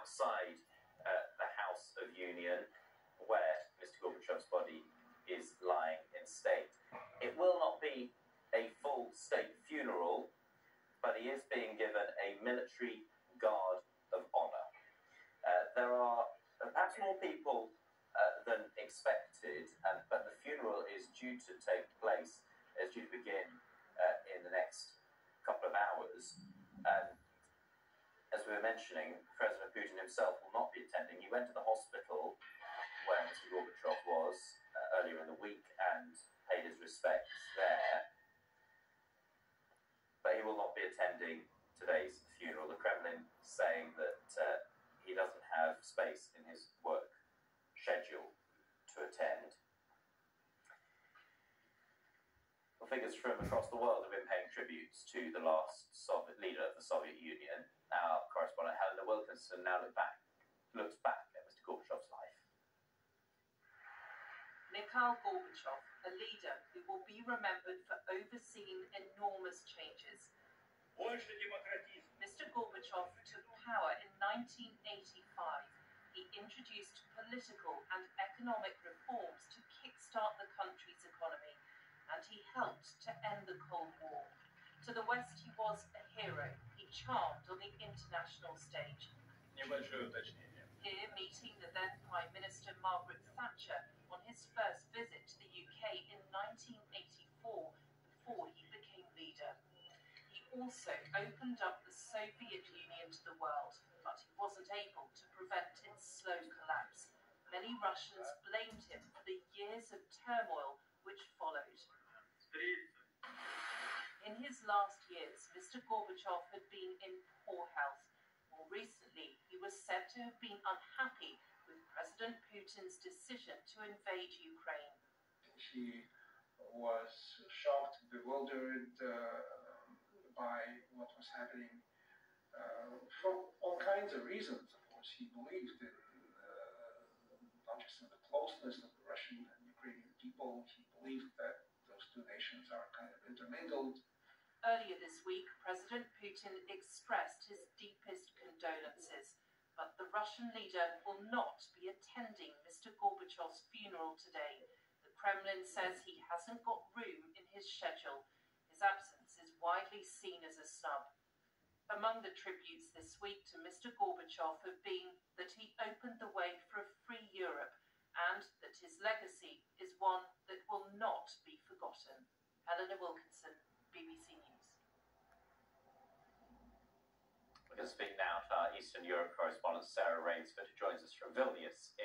outside the House of Union, where Mr. Gorbachev's body is lying in state. It will not be a full state funeral, but he is being given a military guard of honor. There are perhaps more people than expected, but the funeral is due to take place, is due to begin in the next couple of hours. As we were mentioning, President Putin himself will not be attending. He went to the hospital where Mr. Gorbachev was earlier in the week and paid his respects there. But he will not be attending today's funeral. The Kremlin saying that he doesn't have space in his work schedule to attend. Well, figures from across the world have been paying tributes to the last Soviet leader of the Soviet Union. Our correspondent Helena Wilkinson now looks back at Mr. Gorbachev's life. Mikhail Gorbachev, a leader who will be remembered for overseeing enormous changes. Mr. Gorbachev took power in 1985. He introduced political and economic reforms to kickstart the country's economy, and he helped to end the Cold War. To the West, he was a hero. He charmed on the international stage. Here, meeting the then Prime Minister Margaret Thatcher on his first visit to the UK in 1984, before he became leader. He also opened up the Soviet Union to the world, but he wasn't able to prevent its slow collapse. Many Russians blamed him for the years of turmoil which followed. In his last years, Mr. Gorbachev had been in poor health. More recently, he was said to have been unhappy with President Putin's decision to invade Ukraine. He was shocked, bewildered by what was happening for all kinds of reasons. Of course, he believed in not just in the closeness of the Russian and Ukrainian people. He believed that those two nations are kind of intermingled. Earlier this week, President Putin expressed his deepest condolences, but the Russian leader will not be attending Mr. Gorbachev's funeral today. The Kremlin says he hasn't got room in his schedule. His absence is widely seen as a snub. Among the tributes this week to Mr. Gorbachev have been that he opened the way for a free Europe and that his legacy is one that will not be forgotten. Helena Wilkinson, BBC News. We're going to speak now to our Eastern Europe correspondent Sarah Rainsford, who joins us from Vilnius